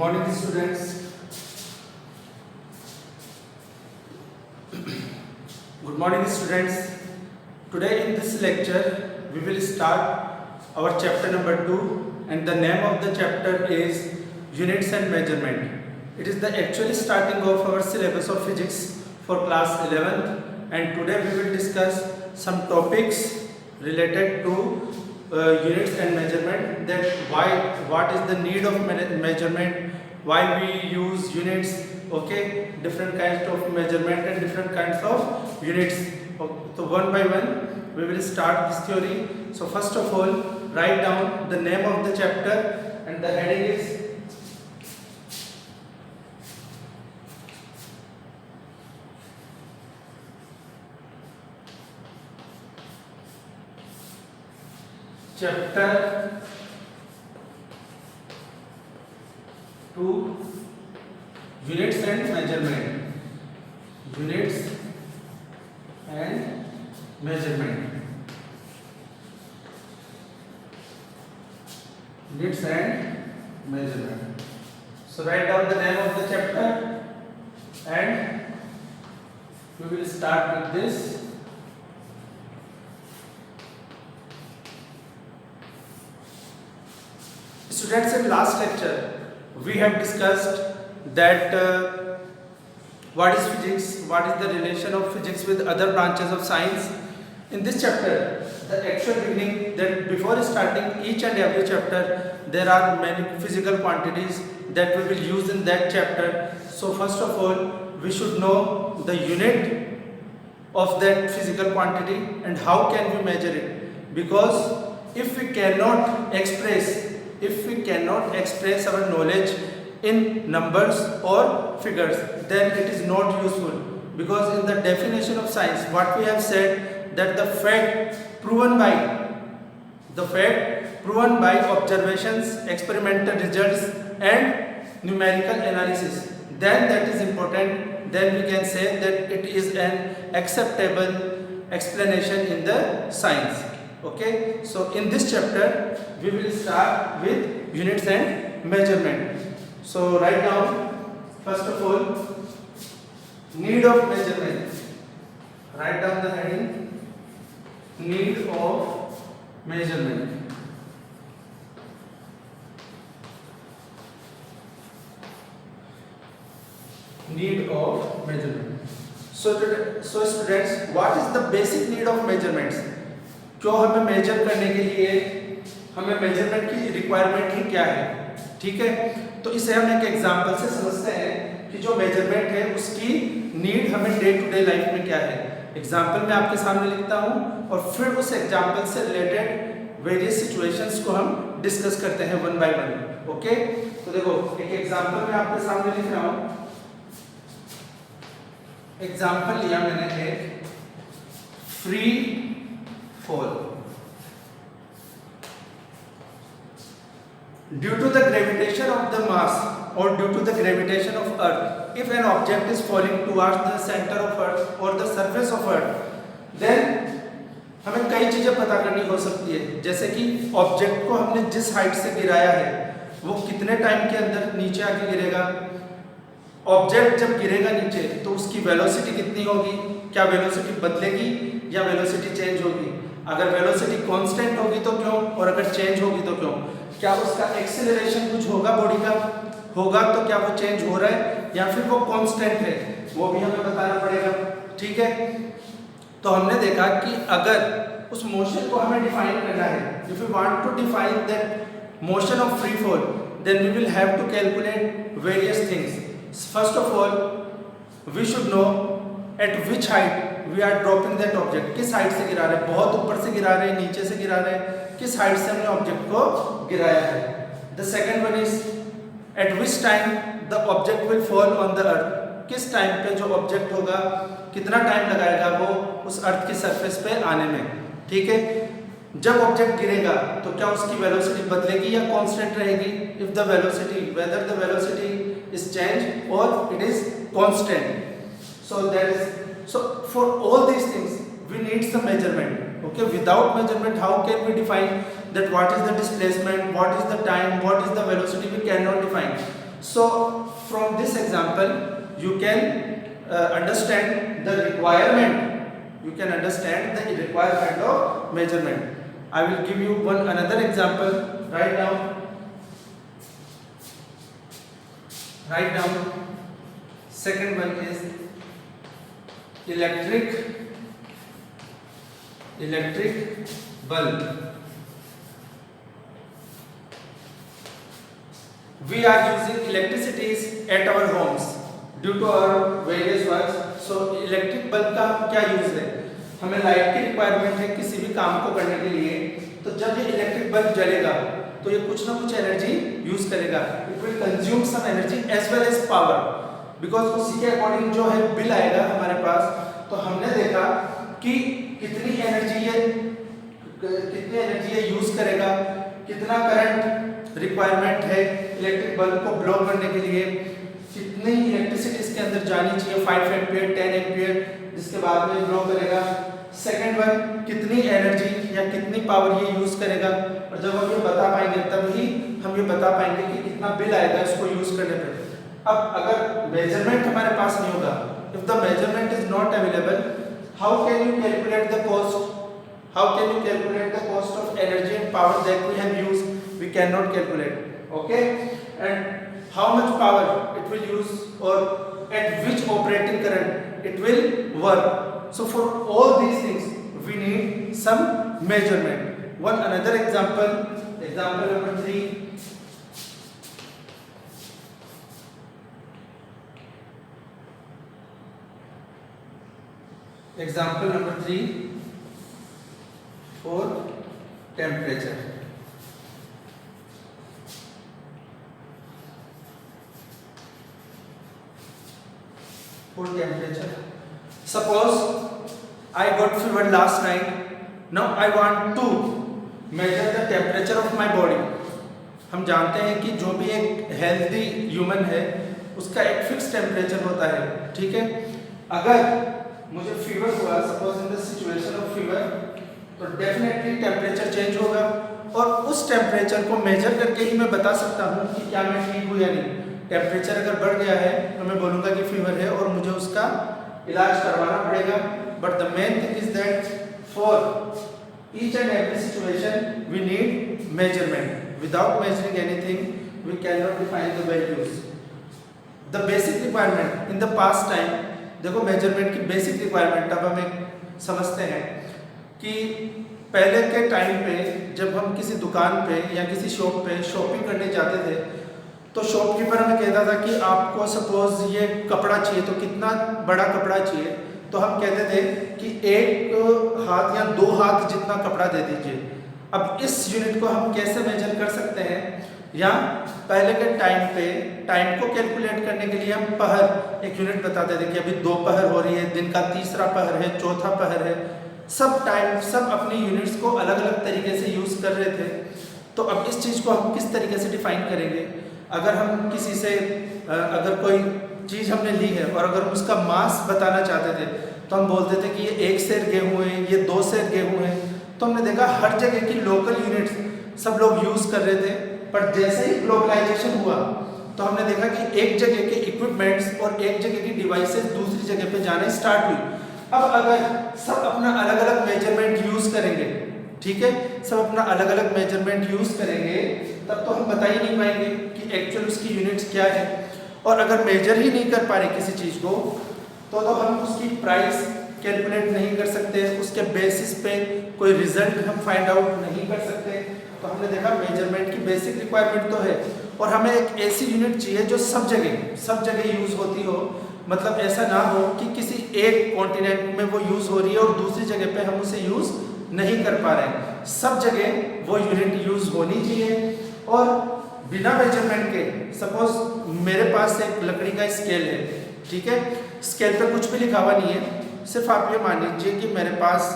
morning students. Good morning students. Today in this lecture we will start our chapter number 2 and the name of the chapter is Units and Measurement. It is the actually starting of our syllabus of physics for class 11th, and today we will discuss some topics related to units and measurement, that what is the need of measurement, why we use units, okay, different kinds of measurement and different kinds of units. So one by one we will start this theory. So first of all, write down the name of the chapter, and the heading is Chapter 2, Units and Measurement. Units and Measurement. Units and Measurement. So write down the name of the chapter and we will start with this. Students, in last lecture we have discussed that what is physics, what is the relation of physics with other branches of science. In this chapter, the actual beginning, that before starting each and every chapter there are many physical quantities that we will use in that chapter. So first of all we should know the unit of that physical quantity and how can we measure it, because if we cannot express our knowledge in numbers or figures, then it is not useful. Because in the definition of science, what we have said, that the fact proven by observations, experimental results and numerical analysis, then that is important. Then we can say that it is an acceptable explanation in the science. Okay, so in this chapter we will start with units and measurement. So write down first of all need of measurement. Write down the heading need of measurement. Need of measurement. So students, what is the basic need of measurements? क्यों हमें major करने के लिए हमें measurement की requirement ही क्या है, ठीक है? तो इसे हम एक एग्जांपल से समझते हैं कि जो मेजरमेंट है उसकी नीड हमें डे टू डे लाइफ में क्या है. एग्जांपल मैं आपके सामने लिखता हूं और फिर उस एग्जांपल से रिलेटेड वेरियस सिचुएशंस को हम डिस्कस करते हैं वन बाय वन. ओके, तो देखो एक एग्जांपल मैं आपके सामने लिख रहा हूं. एग्जांपल लिया मैंने एक free fall. Due to the gravitation of the mass or due to the gravitation of earth, if an object is falling towards the center of earth or the surface of earth, then हमें कई चीजें पता करनी हो सकती है. जैसे कि ऑब्जेक्ट को हमने जिस हाइट से गिराया है वो कितने टाइम के अंदर नीचे आके गिरेगा. ऑब्जेक्ट जब गिरेगा नीचे तो उसकी वेलोसिटी कितनी होगी, क्या वेलोसिटी बदलेगी या वेलोसिटी चेंज होगी. अगर वेलोसिटी कांस्टेंट होगी तो क्यों, और अगर चेंज होगी तो क्यों. क्या उसका एक्सेलरेशन कुछ होगा बॉडी का, होगा तो क्या वो चेंज हो रहा है या फिर वो कांस्टेंट है, वो भी हमें बताना पड़ेगा. ठीक है, तो हमने देखा कि अगर उस मोशन को हमें डिफाइन करना है, if we want to define that motion of free fall, then we will have to calculate various things. First of all we should know at which height we are dropping that object. किस height से गिरा रहे हैं, बहुत ऊपर से गिरा रहे हैं, नीचे से गिरा रहे हैं, किस हाइट से हमने ऑब्जेक्ट को गिराया है. The second one is eight which time the object will fall on the earth. किस टाइम पे जो ऑब्जेक्ट होगा कितना टाइम लगाएगा वो उस अर्थ की सरफेस पे आने में. ठीक है, जब ऑब्जेक्ट गिरेगा तो क्या उसकी वेलोसिटी बदलेगी या कांस्टेंट रहेगी. If the velocity, whether the velocity is change और it is constant. So that is, so for all these things we need some measurement. Okay, without measurement how can we define that what is the displacement, what is the time, what is the velocity? We cannot define. So from this example you can understand the requirement, you can understand the requirement of measurement. I will give you another example right now. Second one is electric bulb. We are using electricities at our homes due to our various works. So electric bulb का क्या use है? हमें light की requirement है किसी भी काम को करने के लिए, तो जब ये इलेक्ट्रिक बल्ब जलेगा तो ये कुछ ना कुछ एनर्जी यूज करेगा. It will consume some energy as well as power, because उसी के अकॉर्डिंग जो है बिल आएगा हमारे पास. तो हमने देखा कि कितनी एनर्जी ये यूज करेगा, कितना करंट रिक्वायरमेंट है इलेक्ट्रिक बल्ब को ब्लो करने के लिए, कितनी इलेक्ट्रिसिटी इसके अंदर जानी चाहिए, 5 एम्पियर 10 एम्पियर, जिसके बाद में ब्लो करेगा. सेकेंड वन, कितनी एनर्जी या कितनी पावर ये यूज करेगा. और जब हम ये बता पाएंगे तब ही हम ये बता पाएंगे कि कितना बिल आएगा इसको यूज करने पे. अब अगर मेजरमेंट हमारे पास नहीं होगा, if the measurement is not available, how can you calculate the cost, how can you calculate the cost of energy and power that we have used? We can not calculate. Okay, and how much power it will use or at which operating current it will work. So for all these things we need some measurement. Another example number 3. Example number 3 for temperature. For temperature, suppose I got fever last night. Now I want to measure the temperature of my body. हम जानते हैं कि जो भी एक healthy human है उसका एक फिक्स टेम्परेचर होता है, ठीक है. अगर मुझे फीवर हुआ, suppose in the situation of fever, तो डेफिनेटली टेम्परेचर चेंज होगा और उस टेम्परेचर को मेजर करके ही मैं बता सकता हूँ कि क्या मैं ठीक हूँ या नहीं. टेम्परेचर अगर बढ़ गया है तो मैं बोलूँगा कि फीवर है और मुझे उसका इलाज करवाना पड़ेगा. But the main thing is that for each and every situation we need measurement. Without measuring anything we can not define the values. The basic requirement in the past time, देखो measurement की basic requirement अब हम समझते हैं कि पहले के time पे जब हम किसी दुकान पे या किसी शॉप पे शॉपिंग करने जाते थे तो शॉपकीपर हमें कहता था कि आपको सपोज ये कपड़ा चाहिए तो कितना बड़ा कपड़ा चाहिए, तो हम कहते थे कि 1 हाथ या 2 हाथ जितना कपड़ा दे दीजिए. अब इस यूनिट को हम कैसे मेजर कर सकते हैं? या पहले के टाइम पे टाइम को कैलकुलेट करने के लिए हम पहर एक यूनिट बताते थे कि अभी 2 पहर हो रही है, दिन का 3रा पहर है, 4था पहर है. सब अपनी यूनिट्स को अलग अलग तरीके से यूज कर रहे थे. तो अब इस चीज़ को हम किस तरीके से डिफाइन करेंगे? अगर हम किसी से अगर कोई चीज़ हमने ली है और अगर हम उसका मास बताना चाहते थे तो हम बोलते थे कि ये 1 सेर गेहूँ है, ये 2 सेर गेहूँ है. तो हमने देखा हर जगह की लोकल यूनिट्स सब लोग यूज़ कर रहे थे. पर जैसे ही ग्लोबलाइजेशन हुआ तो हमने देखा कि एक जगह के इक्विपमेंट्स और एक जगह की डिवाइसेस दूसरी जगह पे जाने स्टार्ट हुई. अब अगर सब अपना अलग अलग मेजरमेंट यूज़ करेंगे, ठीक है, सब अपना अलग अलग मेजरमेंट यूज़ करेंगे, तब तो हम बता ही नहीं पाएंगे कि एक्चुअल उसकी यूनिट्स क्या है. और अगर मेजर ही नहीं कर पा रहे किसी चीज़ को तो हम उसकी प्राइस कैलकुलेट नहीं कर सकते, उसके बेसिस पे कोई रिजल्ट हम फाइंड आउट नहीं कर सकते. तो हमने देखा मेजरमेंट की बेसिक रिक्वायरमेंट तो है और हमें एक ऐसी यूनिट चाहिए जो सब जगह यूज़ होती हो. मतलब ऐसा ना हो कि किसी एक कॉन्टिनेंट में वो यूज़ हो रही है और दूसरी जगह पे हम उसे यूज़ नहीं कर पा रहे हैं. सब जगह वो यूनिट यूज़ होनी चाहिए. और बिना मेजरमेंट के, सपोज मेरे पास एक लकड़ी का स्केल है, ठीक है, स्केल पे कुछ भी लिखा हुआ नहीं है, सिर्फ आप ये मान लीजिए कि मेरे पास,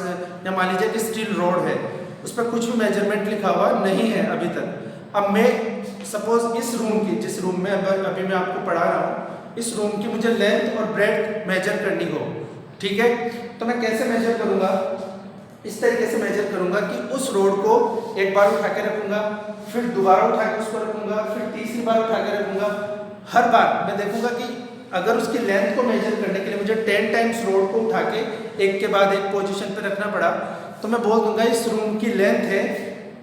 या मान लीजिए कि स्टील रोड है, उस पर कुछ भी मेजरमेंट लिखा हुआ नहीं है अभी तक. अब मैं सपोज इस रूम की, जिस रूम में अभी मैं आपको पढ़ा रहा हूँ, इस रूम की मुझे लेंथ और ब्रेड्थ मेजर करनी हो, ठीक है, तो मैं कैसे मेजर करूँगा? इस तरीके से मेजर करूँगा कि उस रोड को एक बार उठा के रखूँगा, फिर दोबारा उठा के उसको रखूँगा, फिर तीसरी बार उठा के रखूँगा, हर बार मैं देखूंगा कि अगर उसकी लेंथ को मेजर करने के लिए मुझे 10 टाइम्स रोड को उठा के एक के बाद एक पोजीशन पे रखना पड़ा, तो मैं बोल दूंगा इस रूम की लेंथ है,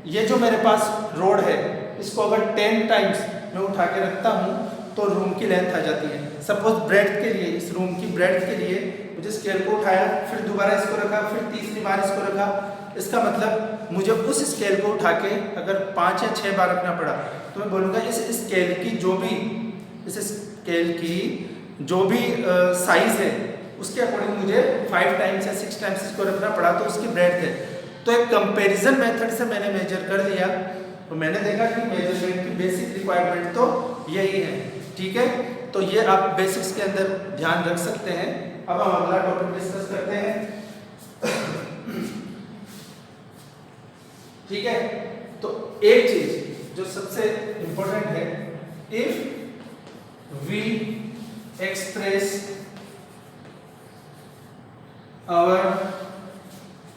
ये जो मेरे पास रोड है इसको अगर 10 टाइम्स मैं उठा के रखता हूँ तो रूम की लेंथ आ जाती है। सपोज ब्रेड्थ के लिए, इस रूम की ब्रेड्थ के लिए मुझे स्केल को उठाया, फिर दोबारा इसको रखा, फिर तीसरी बार इसको रखा, इसका मतलब मुझे उस स्केल को उठा के अगर 5 या 6 बार रखना पड़ा तो मैं बोलूँगा इस स्केल की जो भी साइज है उसके अकॉर्डिंग मुझे 5 टाइम्स या 6 टाइम्स इसको रखना पड़ा तो उसकी ब्रेड्थ है। तो एक कंपैरिजन मेथड से मैंने मेजर कर लिया, तो मैंने देखा कि मेजरमेंट की बेसिक रिक्वायरमेंट तो यही है। ठीक है, तो ये आप बेसिक्स के अंदर ध्यान रख सकते हैं। अब हम अगला टॉपिक डिस्कस करते हैं। ठीक है, तो एक चीज जो सबसे इंपॉर्टेंट है, if we express our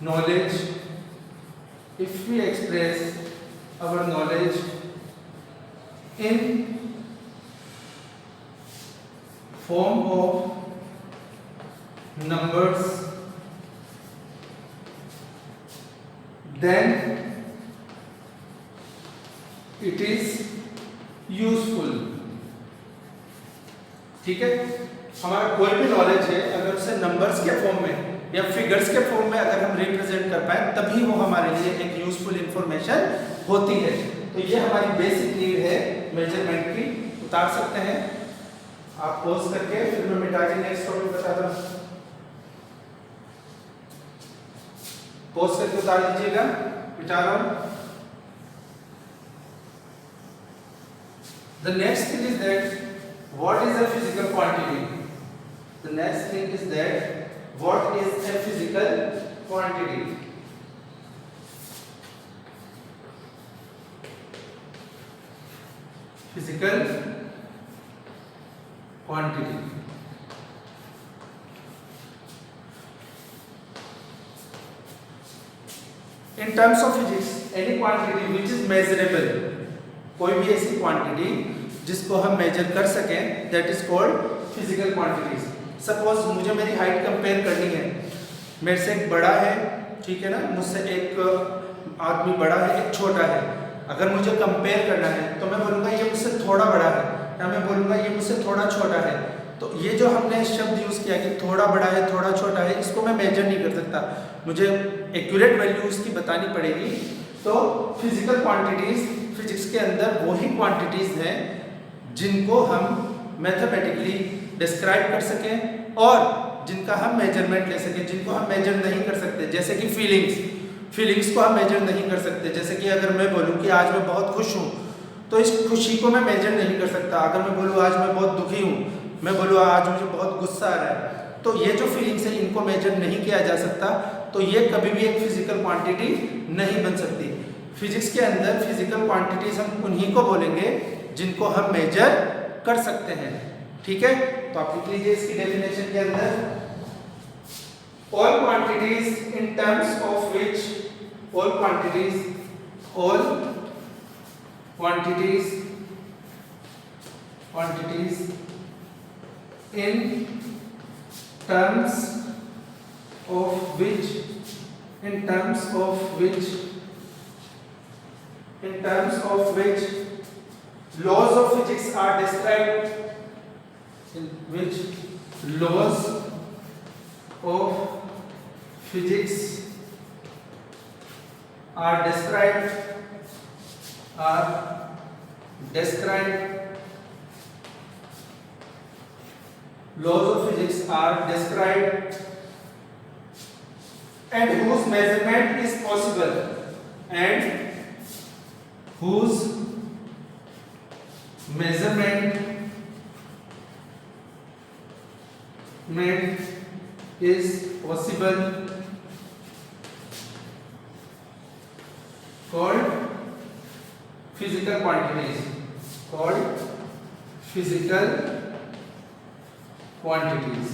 knowledge, if we express our knowledge in form of numbers, then it is useful। ठीक है, हमारा कोई भी नॉलेज है अगर उसे नंबर्स के फॉर्म में या फिगर्स के फॉर्म में अगर हम रिप्रेजेंट कर पाए तभी वो हमारे लिए एक यूजफुल इंफॉर्मेशन होती है। तो ये हमारी बेसिक नीड है मेजरमेंट की। उतार सकते हैं आप पॉज करके, फिर मैं मिटा के नेक्स्ट टॉपिक बताता हूं। पॉज करके उतार दीजिएगा, मिटा रहा हूं। The next thing is that what is a physical quantity? The next thing is that what is a physical quantity? Physical quantity. In terms of physics, any quantity which is measurable, कोई भी ऐसी quantity जिसको हम major कर सकें, that is called physical quantities। Suppose मुझे मेरी height compare करनी है, मेरे से एक बड़ा है, ठीक है ना, मुझसे एक आदमी बड़ा है, एक छोटा है। अगर मुझे कंपेयर करना है तो मैं बोलूँगा ये मुझसे थोड़ा बड़ा है, या मैं बोलूँगा ये मुझसे थोड़ा छोटा है। तो ये जो हमने शब्द यूज़ किया कि थोड़ा बड़ा है, थोड़ा छोटा है, इसको मैं मेजर नहीं कर सकता, मुझे एक्यूरेट वैल्यू उसकी बतानी पड़ेगी। तो फिजिकल क्वांटिटीज़ फिजिक्स के अंदर वही क्वांटिटीज़ हैं जिनको हम मैथमेटिकली डिस्क्राइब कर सकें और जिनका हम मेजरमेंट ले सकें, जिनको हम मेजर नहीं कर सकते। जैसे कि फीलिंग्स को हम मेजर नहीं कर सकते। जैसे कि अगर मैं बोलूँ कि आज मैं बहुत खुश हूँ तो इस खुशी को मैं मेजर नहीं कर सकता। अगर मैं बोलूँ आज मैं बहुत दुखी हूँ, मैं बोलूँ आज मुझे बहुत गुस्सा आ रहा है, तो ये जो फीलिंग्स है इनको मेजर नहीं किया जा सकता। तो ये कभी भी एक फिजिकल क्वांटिटी नहीं बन सकती। फिजिक्स के अंदर फिजिकल क्वांटिटीज हम उन्हीं को बोलेंगे जिनको हम मेजर कर सकते हैं। ठीक है, तो आप लिख लीजिए इसकी डेफिनेशन के अंदर, all quantities in terms of which all quantities in terms of which laws of physics are described, in which laws of physics are described laws of physics are described and whose measurement is possible, called physical quantities,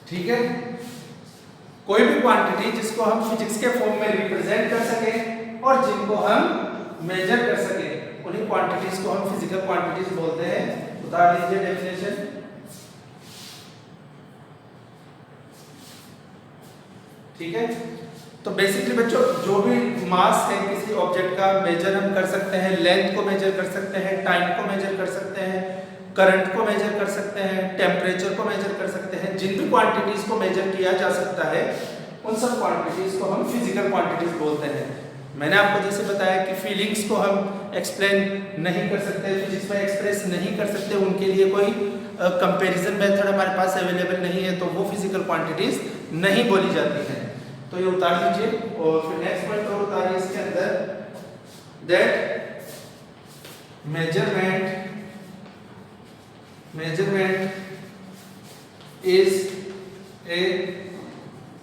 ठीक है। कोई भी quantity जिसको हम physics के form में represent कर सके और जिनको हम मेजर कर सके, उन्हीं भी क्वांटिटीज को हम फिजिकल क्वांटिटीज बोलते हैं। उतार लीजिए डेफिनेशन। ठीक है, तो बेसिकली बच्चों जो भी मास है किसी ऑब्जेक्ट का मेजर हम कर सकते हैं, लेंथ को मेजर कर सकते हैं, टाइम को मेजर कर सकते हैं, करंट को मेजर कर सकते हैं, टेम्परेचर को मेजर कर सकते हैं। जिन भी क्वांटिटीज को मेजर किया जा सकता है उन सब क्वांटिटीज को हम फिजिकल क्वांटिटीज बोलते हैं। मैंने आपको जैसे बताया कि फीलिंग्स को हम एक्सप्लेन नहीं कर सकते, फिजिक्स में एक्सप्रेस नहीं कर सकते, उनके लिए कोई कंपैरिजन मेथड हमारे पास अवेलेबल नहीं है, तो वो फिजिकल क्वांटिटीज नहीं बोली जाती हैं। तो ये उतार लीजिए और फिर नेक्स्ट पॉइंट और उतारिए इसके अंदर, that measurement is a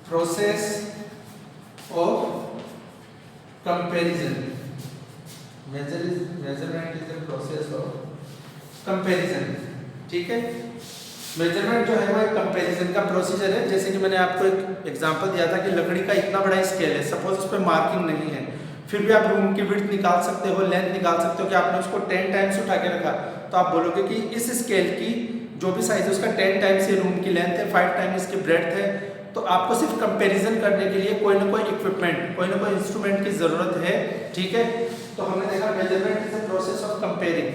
process of comparison. Measurement is a process of comparison. ठीक है, मेजरमेंट जो है वो एक कंपैरिजन का प्रोसीजर है। जैसे कि मैंने आपको एक एग्जांपल दिया था कि लकड़ी का इतना बड़ा स्केल है, सपोज उस पर मार्किंग नहीं है, फिर भी आप रूम की विड्थ निकाल सकते हो, लेंथ निकाल सकते हो कि आपने उसको 10 टाइम्स उठा के रखा, तो आप बोलोगे कि इस स्केल की जो भी साइज है उसका 10 टाइम्स ये रूम की लेंथ है, 5 टाइम्स इसकी ब्रेड्थ है। तो आपको सिर्फ कंपैरिजन करने के लिए कोई ना कोई इक्विपमेंट, कोई ना कोई इंस्ट्रूमेंट की जरूरत है। ठीक है, तो हमने देखा measurement is a process of comparing.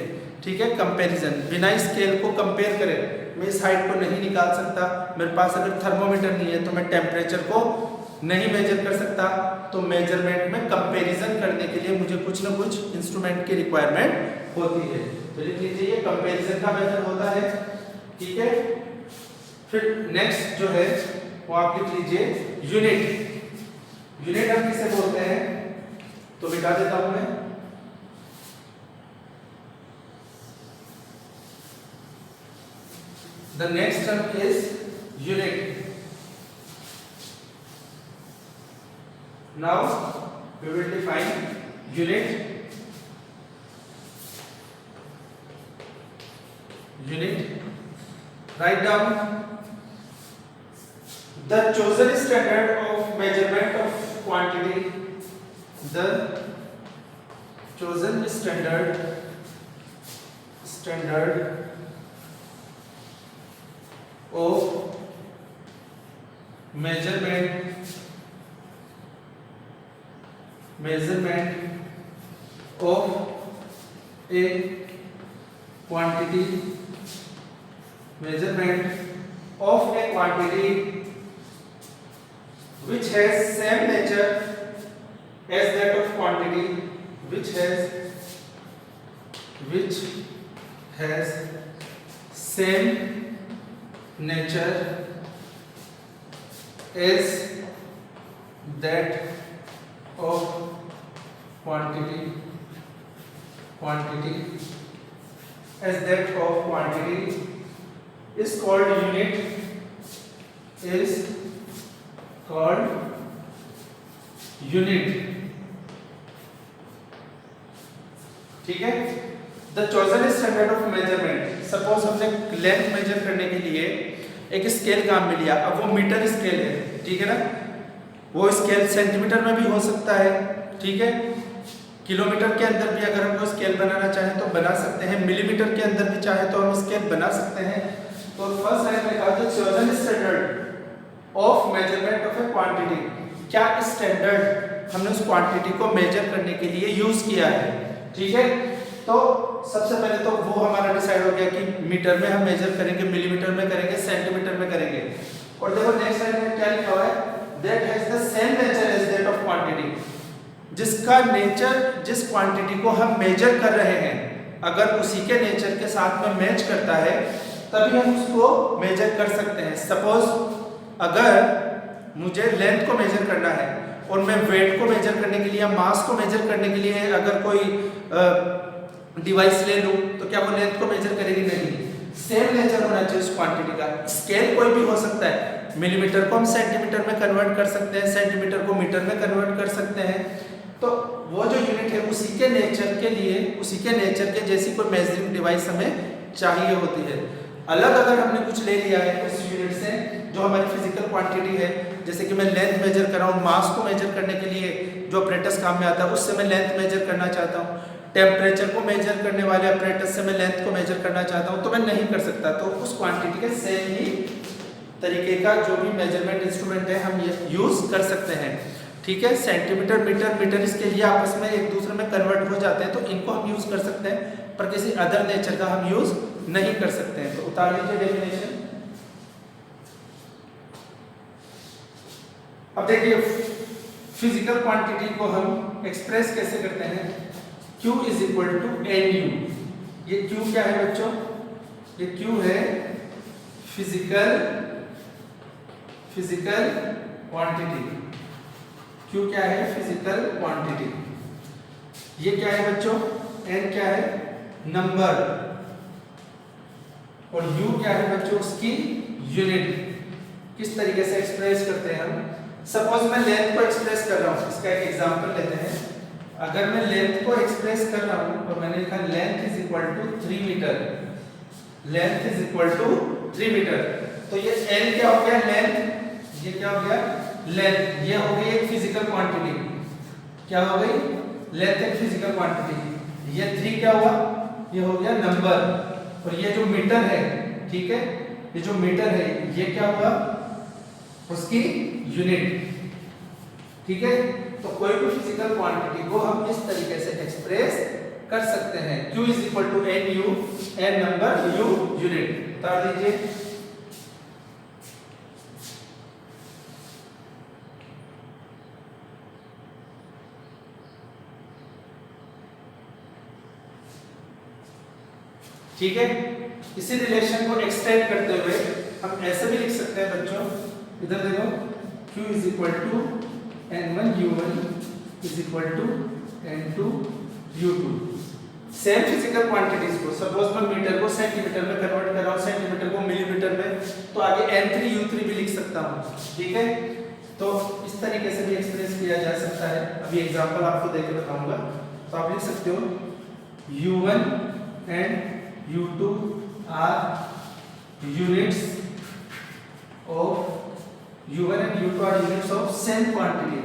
ठीक है, कंपैरिजन, बिना स्केल को कंपेयर करें मैं इस हाइट को नहीं निकाल सकता, मेरे पास अगर थर्मोमीटर नहीं है तो मैं टेम्परेचर को नहीं मेजर कर सकता। तो मेजरमेंट में कंपैरिजन करने के लिए मुझे कुछ ना कुछ इंस्ट्रूमेंट की रिक्वायरमेंट होती है। तो लिख लीजिए ये कंपैरिजन का मेथड होता है। ठीक है, फिर नेक्स्ट जो है वो आप लिख लीजिए यूनिट। यूनिट हम किसे बोलते हैं, तो मिटा देता हूं मैं। The next term is unit. Now we will define unit. Unit. Write down the chosen standard of measurement of quantity. The chosen standard of measurement of a quantity, measurement of a quantity which has same nature as that of quantity which has same nature as that of quantity as that of quantity is called unit, is called unit. ठीक है, the chosen standard of measurement. Suppose हमने length measure करने के लिए एक scale काम में लिया, अब वो मीटर स्केल है, ठीक है ना, वो स्केल सेंटीमीटर में भी हो सकता है, ठीक है, किलोमीटर के अंदर भी अगर हम स्केल बनाना चाहें तो बना सकते हैं, मिलीमीटर के अंदर भी चाहे तो हम स्केल बना सकते हैं। तो फर्स्ट है मैंने कहा the chosen standard of measurement of a quantity. क्या स्टैंडर्ड हमने उस क्वांटिटी को मेजर करने के लिए यूज किया है, ठीक है। तो सबसे पहले तो वो हमारा डिसाइड हो गया कि मीटर में हम मेजर करेंगे, मिलीमीटर में करेंगे, सेंटीमीटर में करेंगे। और देखो नेक्स्ट लाइन में क्या लिखा हुआ है, that has the same nature as that of quantity. जिसका नेचर, जिस क्वांटिटी को हम मेजर कर रहे हैं, अगर उसी के नेचर के साथ में मैच करता है तभी हम उसको मेजर कर सकते हैं। सपोज अगर मुझे लेंथ को मेजर करना है और मैं वेट को मेजर करने के लिए या मास को मेजर करने के लिए अगर कोई डिवाइस ले लूं तो क्या वो लेंथ को मेजर करेगी? नहीं। सेम नेचर होना चाहिए उस क्वांटिटी का। स्केल कोई भी हो सकता है, मिलीमीटर को हम सेंटीमीटर में कन्वर्ट कर सकते हैं, सेंटीमीटर को मीटर में कन्वर्ट कर सकते हैं। तो वो जो यूनिट है उसी के नेचर के लिए, उसी के नेचर के जैसी कोई मेजरिंग डिवाइस हमें चाहिए होती है। अलग अगर हमने कुछ ले लिया है उस यूनिट से जो हमारी फिजिकल क्वांटिटी है, जैसे कि मैं लेंथ मेजर कर रहा हूँ, मास को मेजर करने के लिए जो अपरेटस काम में आता है उससे मैं लेंथ मेजर करना चाहता हूँ, टेम्परेचर को मेजर करने वाले अपरेटस से मैं लेंथ को मेजर करना चाहता हूँ तो मैं नहीं कर सकता, तो उस क्वांटिटी के सेम ही तरीके का जो भी मेजरमेंट इंस्ट्रूमेंट है हम ये यूज कर सकते हैं। ठीक है, सेंटीमीटर, मीटर, मीटर इसके लिए आपस में एक दूसरे में कन्वर्ट हो जाते हैं, तो इनको हम यूज कर सकते हैं, पर किसी अदर नेचर का हम यूज नहीं कर सकते हैं। तो उतार लीजिए डेफिनेशन। अब देखिए फिजिकल क्वांटिटी को हम एक्सप्रेस कैसे करते हैं। Q is equal to N U. ये Q क्या है बच्चों, ये Q है फिजिकल क्वांटिटी। Q क्या है, फिजिकल क्वांटिटी। ये क्या है बच्चों, N क्या है, नंबर, और U क्या है बच्चों, उसकी यूनिट। किस तरीके से एक्सप्रेस करते हैं हम। सपोज मैं लेंथ को एक्सप्रेस कर रहा हूँ, इसका एक एग्जांपल लेते हैं। अगर मैं लेंथ को एक्सप्रेस कर रहा हूँ और मैंने लिखा length is equal to 3 meter, length is equal to 3 meter, तो ये L क्या हो गया, लेंथ, ये क्या हो गया, लेंथ, ये हो गई एक फिजिकल क्वांटिटी। क्या हो गई, लेंथ एक फिजिकल क्वांटिटी। ये 3 क्या हुआ, ये हो गया नंबर, और ये जो मीटर है, ठीक है, ये जो मीटर है ये क्या हुआ, उसकी यूनिट। ठीक है, तो कोई भी फिजिकल क्वांटिटी को हम इस तरीके से एक्सप्रेस कर सकते हैं। Q is equal to N U, N number, U unit. बता दीजिए। ठीक है, इसी रिलेशन को एक्सटेंड करते हुए हम ऐसे भी लिख सकते हैं बच्चों, इधर देखो, Q is equal to N1 U1 is equal to N2 U2। Same physical quantities को, सपोज मैं मीटर को सेंटीमीटर में कन्वर्ट कर रहा हूँ, सेंटीमीटर को मिलीमीटर में, तो आगे N3 U3 भी लिख सकता हूँ। ठीक है, तो इस तरीके से भी एक्सप्रेस किया जा सकता है। अभी एग्जांपल आपको देके बताऊंगा। तो आप लिख सकते हो U1 and U2 are units of U1 and U2 are units of same quantity,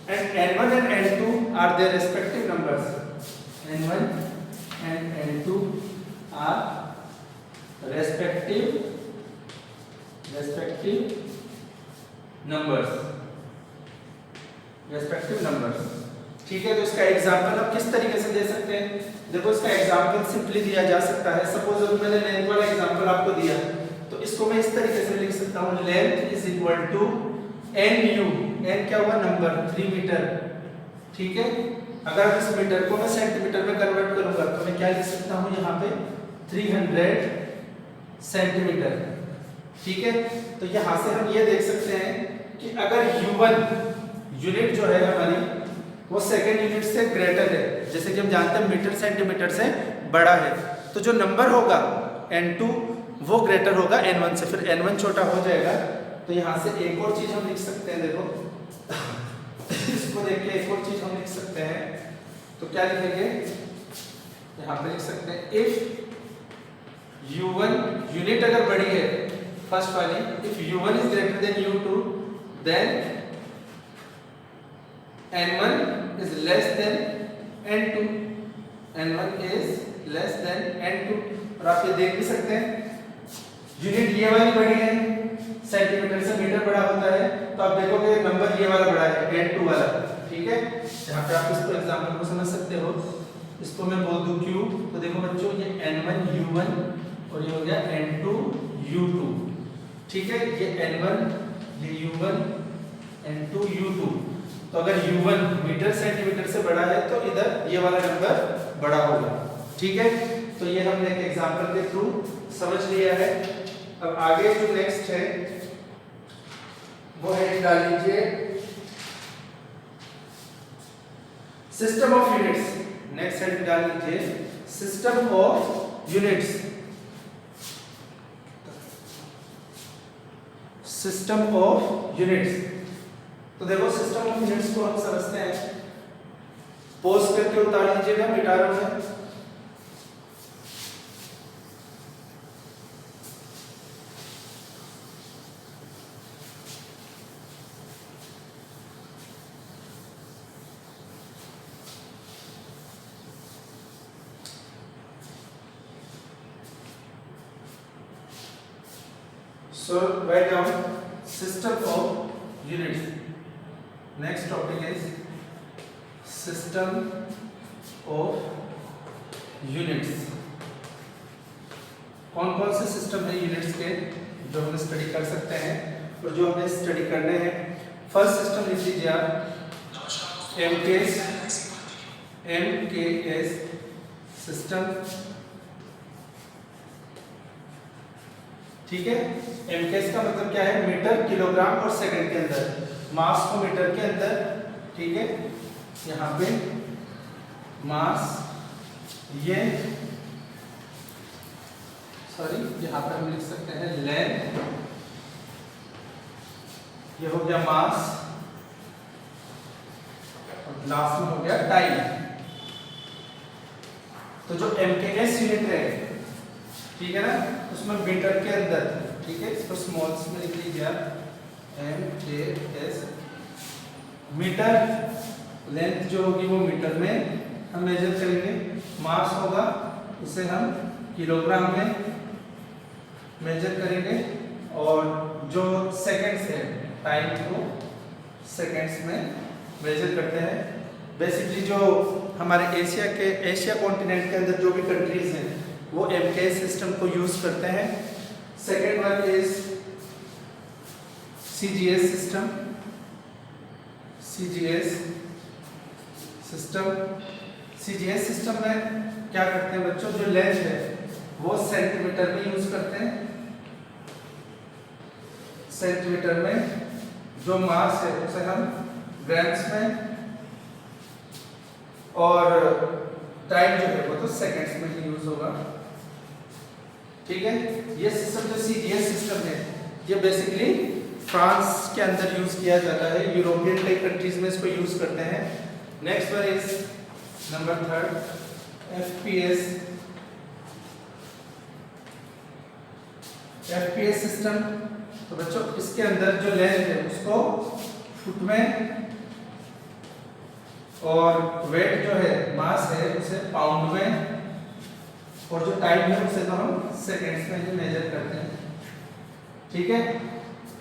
and N1 and N2 are their respective numbers. N1 and N2 are respective numbers. ठीक है, तो इसका एग्जांपल आप किस तरीके से दे सकते हैं। देखो इसका एग्जांपल सिंपली दिया जा सकता है। सपोज अगर मैंने लेंथ वाला एग्जांपल आपको दिया, तो इसको मैं इस तरीके से लिख सकता हूँ, length is equal to N U, N क्या हुआ, नंबर, 3 मीटर। ठीक है, अगर इस मीटर को मैं सेंटीमीटर में कन्वर्ट करूंगा तो मैं क्या लिख सकता हूँ यहाँ पे, 300 सेंटीमीटर। ठीक है, तो यहाँ से हम ये देख सकते हैं कि अगर U1 यूनिट जो है हमारी वो सेकेंड यूनिट से ग्रेटर है, जैसे कि हम जानते हैं मीटर सेंटीमीटर से बड़ा है, तो जो नंबर होगा N2 वो ग्रेटर होगा N1 से, फिर N1 छोटा हो जाएगा। तो यहाँ से एक और चीज हम लिख सकते हैं, देखो इसको देख के एक और चीज हम लिख सकते हैं। तो क्या लिखेंगे, यहाँ पे लिख सकते हैं इफ U1 यूनिट अगर बड़ी है, फर्स्ट वाली, if U1 is greater than U2 then N1 is less than N2, N1 is less than N2। और आप ये देख भी सकते हैं यूनिट ये वाली बड़ी है, सेंटीमीटर से मीटर बड़ा होता है, तो आप देखोगे नंबर ये वाला बड़ा है, N2 वाला। ठीक है, यहाँ पे आप इसको एग्जांपल को समझ सकते हो। इसको मैं बोल दूं Q, तो देखो बच्चों ये N1 U1 और ये हो गया N2 U2। ठीक है, ये N1, ये U1, N2 U2। तो अगर U1 मीटर सेंटीमीटर से बड़ा है तो इधर ये वाला नंबर बड़ा होगा। ठीक है, तो ये हमने एक एग्जांपल के थ्रू समझ लिया है। अब आगे जो नेक्स्ट है वो है, डाल लीजिए system of units. Next head डाल लीजिए system of units. System of units, तो देखो सिस्टम ऑफ यूनिट्स को हम समझते हैं। पोज करके उतार लीजिएगा, मिटा रहा हूं मैं। So write down system of units. Next topic is system of units. कौन कौन से सिस्टम है यूनिट्स के जो हम स्टडी कर सकते हैं और जो हमें स्टडी करने हैं। फर्स्ट सिस्टम लिख लीजिए आप एमकेएस सिस्टम। ठीक है, एमकेएस का मतलब क्या है, मीटर, किलोग्राम और सेकंड के अंदर, मास को मीटर के अंदर। ठीक है, यहाँ पे मास, ये यहाँ पे हम लिख सकते हैं लेंथ, ये हो गया मास, और लास्ट में हो गया टाइम। तो जो एमकेएस यूनिट है, ठीक है ना, उसमें मीटर के अंदर, ठीक है, इसको स्मॉल्स में लिख लीजिए आप एमकेएस। मीटर, लेंथ जो होगी वो मीटर में हम मेजर करेंगे, मास होगा उसे हम किलोग्राम में मेजर करेंगे, और जो सेकंड्स है, टाइम को सेकंड्स में मेजर करते हैं। बेसिकली जो हमारे एशिया कॉन्टिनेंट के अंदर जो भी कंट्रीज हैं वो एमकेएस सिस्टम को यूज करते हैं। Second one is CGS system. CGS system में क्या करते हैं बच्चों, जो लेंथ है वो सेंटीमीटर में यूज करते हैं, सेंटीमीटर में। जो मास है उसे हम ग्राम्स में, और टाइम जो है वो तो सेकंड्स में ही यूज होगा। ठीक है, ये सिस्टम जो सीजीएस सिस्टम है ये बेसिकली फ्रांस के अंदर यूज किया जाता है, यूरोपियन कई कंट्रीज में इसको यूज करते हैं। Next one is number third FPS system. तो बच्चों इसके अंदर जो लेंथ है उसको फुट में, और वेट जो है, मास है, उसे पाउंड में, और जो टाइम है उसे तो हम सेकंड्स में ही मेजर करते हैं। ठीक है,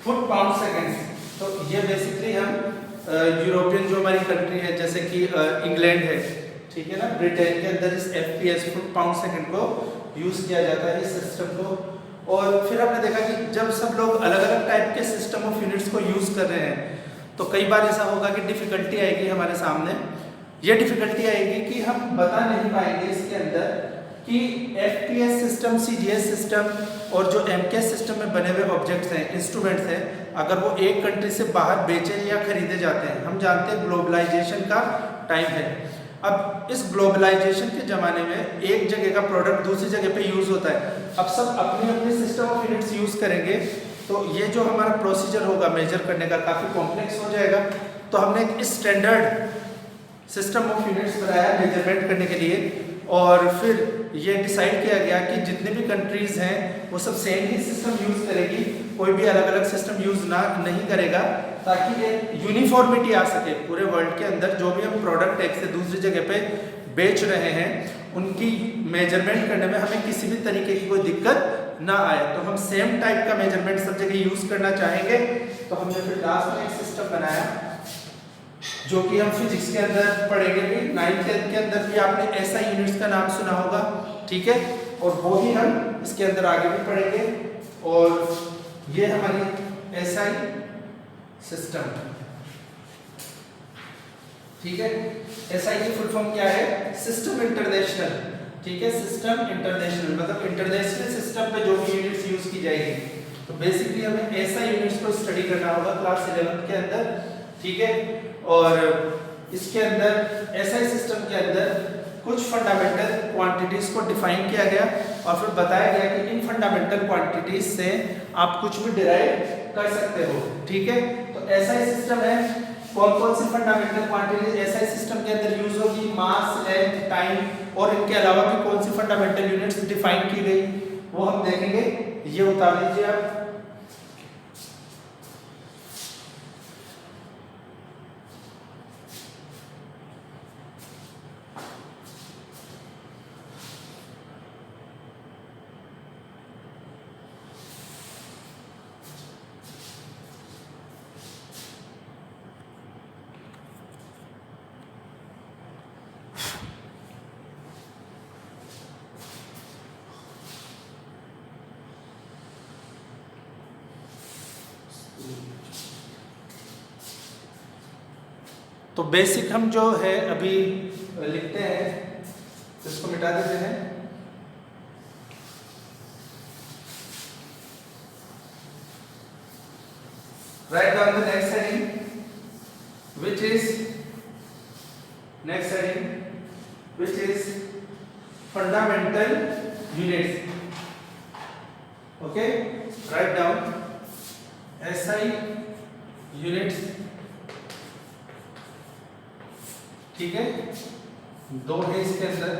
फुट, पाउंड, सेकंड्स। तो ये बेसिकली हम यूरोपियन जो हमारी कंट्री है जैसे कि इंग्लैंड है, ठीक है ना, ब्रिटेन के अंदर इस एफपीएस फुट पाउंड सेकंड को यूज किया जाता है, इस सिस्टम को। और फिर आपने देखा कि जब सब लोग अलग अलग टाइप के सिस्टम ऑफ यूनिट्स को यूज कर रहे हैं तो कई बार ऐसा होगा कि डिफिकल्टी आएगी हमारे सामने। ये डिफिकल्टी आएगी कि हम बता नहीं पाएंगे इसके अंदर कि एफपीएस सिस्टम, सीजीएस सिस्टम और जो एमकेएस सिस्टम में बने हुए ऑब्जेक्ट्स हैं, इंस्ट्रूमेंट्स हैं, अगर वो एक कंट्री से बाहर बेचे या खरीदे जाते हैं। हम जानते हैं ग्लोबलाइजेशन का टाइम है। अब इस ग्लोबलाइजेशन के ज़माने में एक जगह का प्रोडक्ट दूसरी जगह पे यूज़ होता है। अब सब अपने अपने सिस्टम ऑफ यूनिट्स यूज़ करेंगे तो ये जो हमारा प्रोसीजर होगा मेजर करने का काफ़ी कॉम्प्लेक्स हो जाएगा। तो हमने एक स्टैंडर्ड सिस्टम ऑफ यूनिट्स बनाया मेजरमेंट करने के लिए, और फिर ये डिसाइड किया गया कि जितने भी कंट्रीज़ हैं वो सब सेम ही सिस्टम यूज़ करेगी, कोई भी अलग अलग सिस्टम यूज़ नहीं करेगा, ताकि ये यूनिफॉर्मिटी आ सके पूरे वर्ल्ड के अंदर। जो भी हम प्रोडक्ट एक से दूसरी जगह पे बेच रहे हैं उनकी मेजरमेंट करने में हमें किसी भी तरीके की कोई दिक्कत ना आए। तो हम सेम टाइप का मेजरमेंट सब जगह यूज़ करना चाहेंगे। तो हमने फिर लास्ट में एक सिस्टम बनाया जो कि हम फिजिक्स के अंदर पढ़ेंगे भी, 9th 10th के अंदर भी आपने ऐसा यूनिट्स का नाम सुना होगा। ठीक है, और वो ही हम इसके अंदर आगे भी पढ़ेंगे। और ये हमारी एसआई सिस्टम। ठीक है, एसआई की फुल फॉर्म क्या है, सिस्टम इंटरनेशनल। ठीक है, सिस्टम इंटरनेशनल मतलब इंटरनेशनल सिस्टम पे जो भी यूनिट्स यूज की जाएगी। तो बेसिकली हमें ऐसा यूनिट्स को स्टडी करना होगा क्लास 11th के अंदर। ठीक है, और इसके अंदर एसआई सिस्टम के अंदर कुछ फंडामेंटल क्वांटिटीज को डिफाइन किया गया और फिर बताया गया कि इन फंडामेंटल क्वांटिटीज से आप कुछ भी डिराइव कर सकते हो। ठीक है, तो एसआई सिस्टम है, कौन कौन सी फंडामेंटल क्वांटिटीज एसआई सिस्टम के अंदर यूज होगी, मास, लेंथ, टाइम, और इनके अलावा भी कौन सी फंडामेंटल यूनिट्स डिफाइन की गई वो हम देखेंगे। ये उतार लीजिए आप। तो बेसिक हम जो है अभी लिखते हैं, इसको मिटा देते हैं। Write down the next heading, which is fundamental units. Okay, write down SI units. ठीक है, दो है इसके अंदर,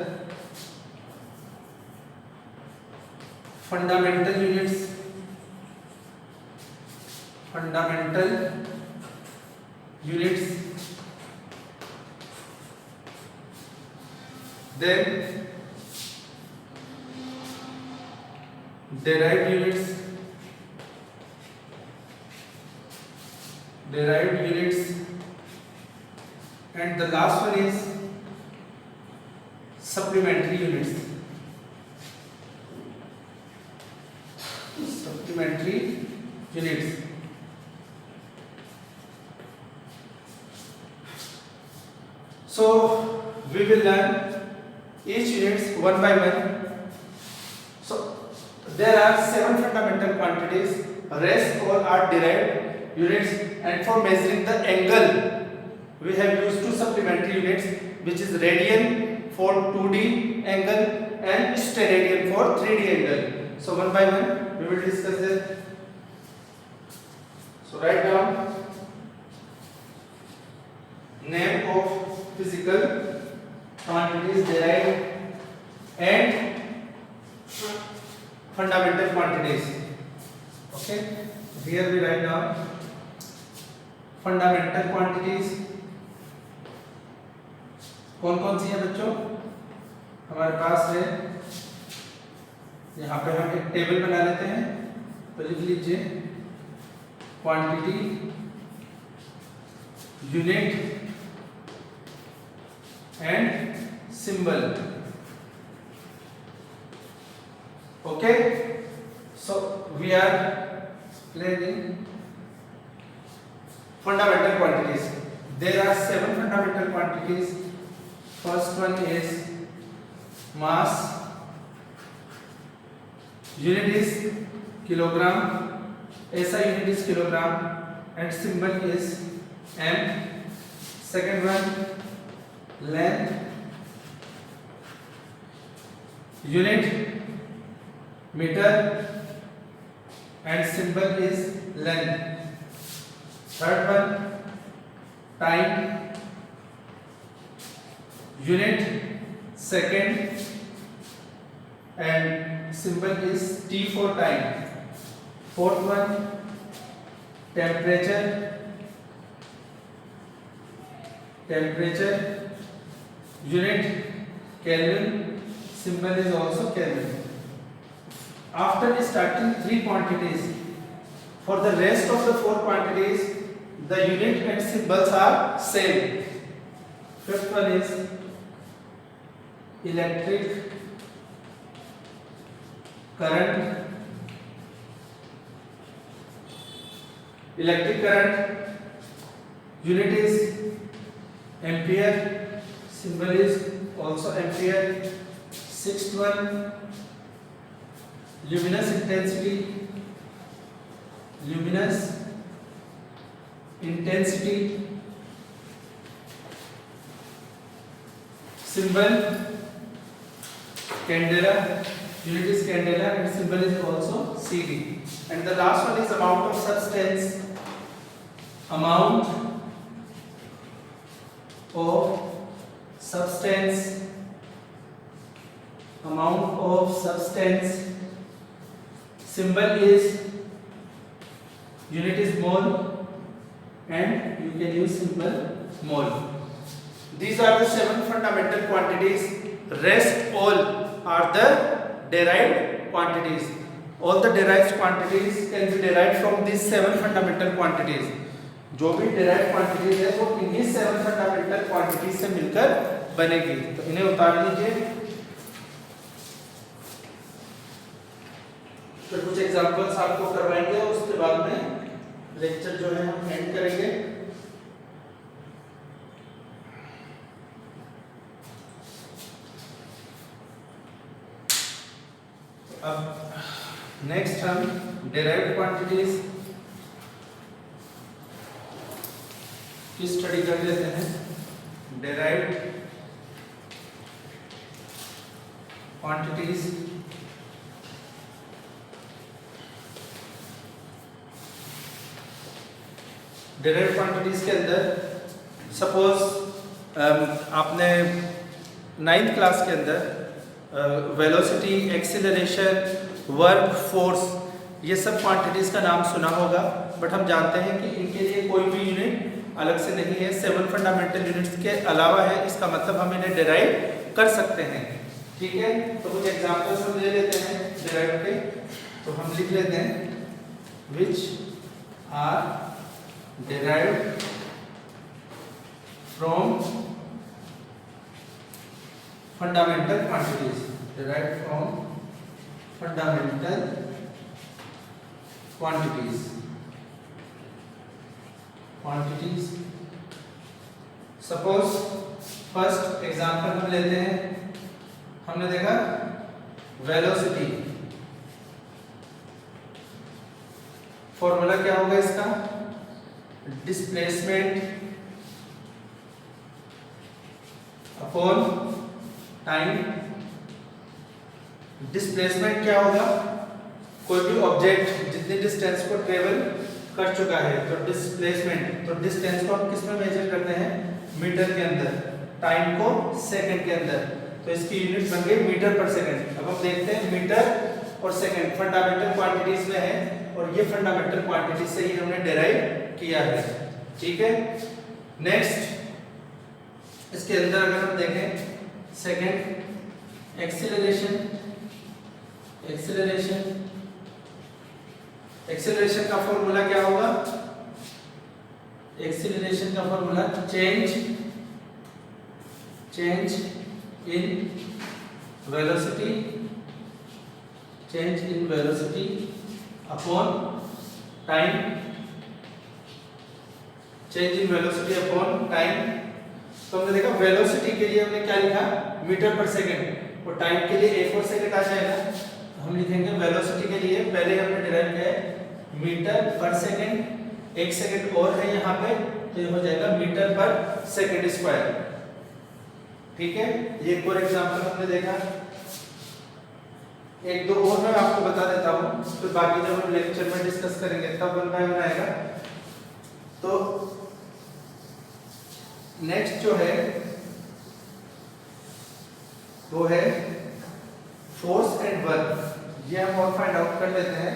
fundamental units, then derived units, and the last one is supplementary units. So we will learn each units one by one. So there are 7 fundamental quantities, rest all are derived units, and for measuring the angle we have used 2 supplementary units, which is radian for 2D angle and steradian for 3D angle. So one by one we will discuss it. So write down name of physical quantities derived and fundamental quantities. Okay, here we write down fundamental quantities. कौन कौन सी है बच्चों? हमारे पास है, यहाँ पे हम एक टेबल बना लेते हैं, तो लिख लीजिए quantity, unit and symbol. Okay, so we are learning fundamental quantities. There are 7 fundamental quantities. First one is mass, unit is kilogram, SI unit is kilogram and symbol is m. Second one length, unit meter and symbol is length. Third one time, unit second and symbol is T for time. Fourth one temperature, unit Kelvin, symbol is also Kelvin. After starting 3 quantities, for the rest of the 4 quantities the unit and symbols are same. Fifth one is electric current, unit is ampere, symbol is also ampere. Sixth one luminous intensity, symbol candela, unit is candela and symbol is also CD. And the last one is amount of substance, symbol is, unit is mole and you can use symbol mole. These are the 7 fundamental quantities. Rest all are the derived quantities. All the derived quantities can be derived from these 7 fundamental quantities. जो भी derived quantities है वो इन्हीं 7 fundamental quantities से मिलकर बनेगी. तो इन्हें उतार लीजिए. फिर कुछ एग्जांपल्स आपको करवाएंगे, उसके बाद में लेक्चर जो है हम एंड करेंगे. अब नेक्स्ट हम डिराइव्ड क्वांटिटीज की स्टडी कर लेते हैं। डिराइव्ड क्वांटिटीज डिराइव्ड क्वांटिटीज के अंदर सपोज आपने 9th क्लास के अंदर वेलोसिटी, एक्सीलरेशन, वर्क, फोर्स, ये सब क्वांटिटीज का नाम सुना होगा, बट हम जानते हैं कि इनके लिए कोई भी यूनिट अलग से नहीं है, 7 फंडामेंटल यूनिट्स के अलावा है। इसका मतलब हम इन्हें डिराइव कर सकते हैं। ठीक है, तो कुछ एग्जांपल्स हम ले लेते हैं डिराइव के। तो हम लिख लेते हैं which are derived from fundamental quantities, derived from fundamental quantities suppose first example हम लेते हैं। हमने देखा वेलोसिटी, फॉर्मूला क्या होगा इसका, डिस्प्लेसमेंट अपॉन टाइम। डिस्प्लेसमेंट क्या होगा, कोई भी ऑब्जेक्ट जितनी डिस्टेंस को ट्रेवल कर चुका है तो डिस्प्लेसमेंट, तो डिस्टेंस को हम किस में मेजर करते हैं, मीटर के अंदर, टाइम को सेकंड के अंदर, तो इसकी यूनिट बन गई मीटर पर सेकंड। अब हम देखते हैं मीटर और सेकंड फंडामेंटल क्वांटिटीज में है और ये फंडामेंटल क्वांटिटीज से ही हमने डिराइव किया है। ठीक है, नेक्स्ट इसके अंदर अगर हम देखें सेकंड एक्सीलरेशन का फॉर्मूला क्या होगा, एक्सीलरेशन का formula change in velocity upon time, change in velocity upon time. तो हमने देखा वेलोसिटी के लिए हमने क्या लिखा, मीटर पर सेकंड, और टाइम के लिए a4 सेकंड आ जाएगा। तो हम लिखेंगे वेलोसिटी के लिए पहले हमने डिराइव किया है मीटर पर सेकंड, 1 सेकंड और है यहाँ पे, तो ये हो जाएगा मीटर पर सेकंड स्क्वायर। ठीक है, ये एक और एग्जांपल हमने देखा। एक दो और मैं आपको बता देता हूँ, फिर बाकी जब हम लेक्चर में डिस्कस करेंगे तब 1 बाय 1 आएगा। तो नेक्स्ट जो है वो है फोर्स एंड वर्क, ये हम और फाइंड आउट कर लेते हैं।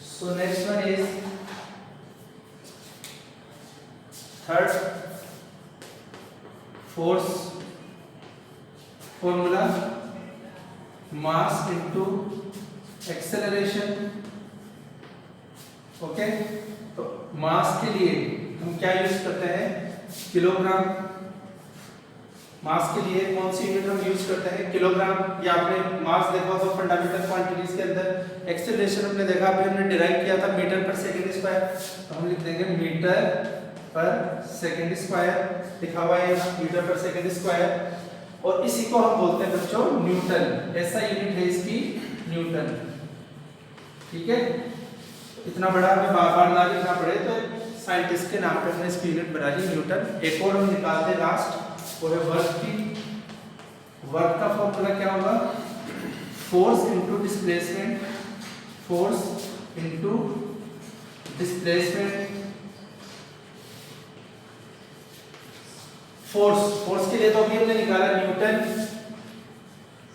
So next one is third force formula, mass into acceleration. Okay, तो मास के लिए हम क्या यूज करते हैं, किलोग्राम। मास के लिए कौन सी यूनिट हम यूज करते हैं, किलोग्राम। या आपने मास देखा होगा फंडामेंटल क्वांटिटीज के अंदर। एक्सेलरेशन हमने देखा, अभी हमने डिराइव किया था मीटर पर सेकंड स्क्वायर, तो हम लिख देंगे मीटर पर सेकंड स्क्वायर, लिखा हुआ है मीटर पर सेकंड स्क्वायर। और इसी को हम बोलते हैं बच्चों न्यूटन, ऐसा यूनिट है इसकी न्यूटन। ठीक है, इतना बड़ा हमें बार बार ना लिखना पड़े, तो साइंटिस्ट के नाम पे हमने इसकी यूनिट बना ली न्यूटन। एक और हम निकालते हैं लास्ट, वो है वर्क की। वर्क का फॉर्मूला क्या होगा, force into displacement, force into displacement. Force के लिए तो अभी हमने निकाला न्यूटन,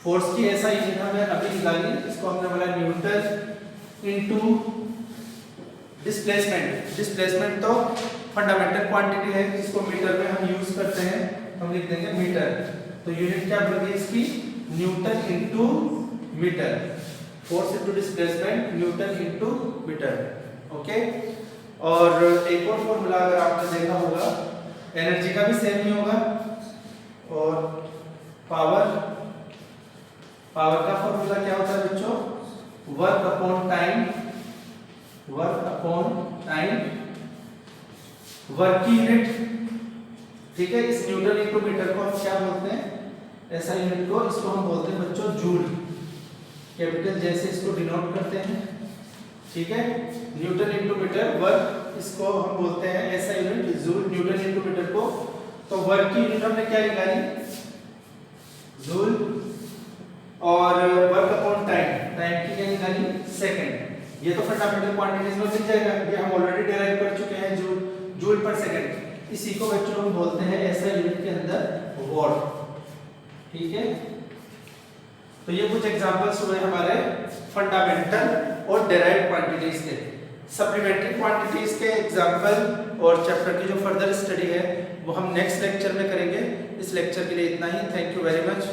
फोर्स की ऐसा यूनिट हमने अभी निकाली, इसको हमने बोला न्यूटन इनटू डिस्प्लेसमेंट तो फंडामेंटल क्वांटिटी है जिसको मीटर में हम यूज करते हैं, हम लिख देंगे मीटर। तो यूनिट क्या बन गई इसकी, newton into meter. Force into displacement newton into meter. Okay, और एक और फॉर्मूला अगर आपने देखा होगा, एनर्जी का भी सेम ही होगा। और पावर का फॉर्मूला क्या होता है बच्चों, work upon time, work upon time, work की यूनिट। ठीक है, इस न्यूटन इनटू मीटर को हम क्या बोलते हैं, ऐसा यूनिट को, इसको हम बोलते हैं बच्चों जूल, कैपिटल जैसे इसको डिनोट करते हैं, ठीक है। न्यूटन इंटू मीटर वर्क, इसको हम बोलते हैं ऐसा unit joule, newton into meter को। तो वर्क की यूनिट हमने क्या निकाली, जूल, और वर्क अपॉन टाइम, टाइम की क्या निकाली, सेकंड। ये तो फंडामेंटल क्वांटिटीज में मिल जाएगा, ये हम ऑलरेडी डिराइव कर चुके हैं, जूल, जूल पर सेकंड। इसी को बच्चों हम बोलते हैं ऐसा यूनिट के अंदर वॉट, ठीक है। तो ये कुछ एग्जांपल्स हुए हमारे फंडामेंटल और डिराइव्ड क्वांटिटीज के। सप्लीमेंट्री क्वांटिटीज के एग्जांपल और चैप्टर की जो फर्दर स्टडी है वो हम नेक्स्ट लेक्चर में करेंगे। इस लेक्चर के लिए इतना ही। Thank you very much.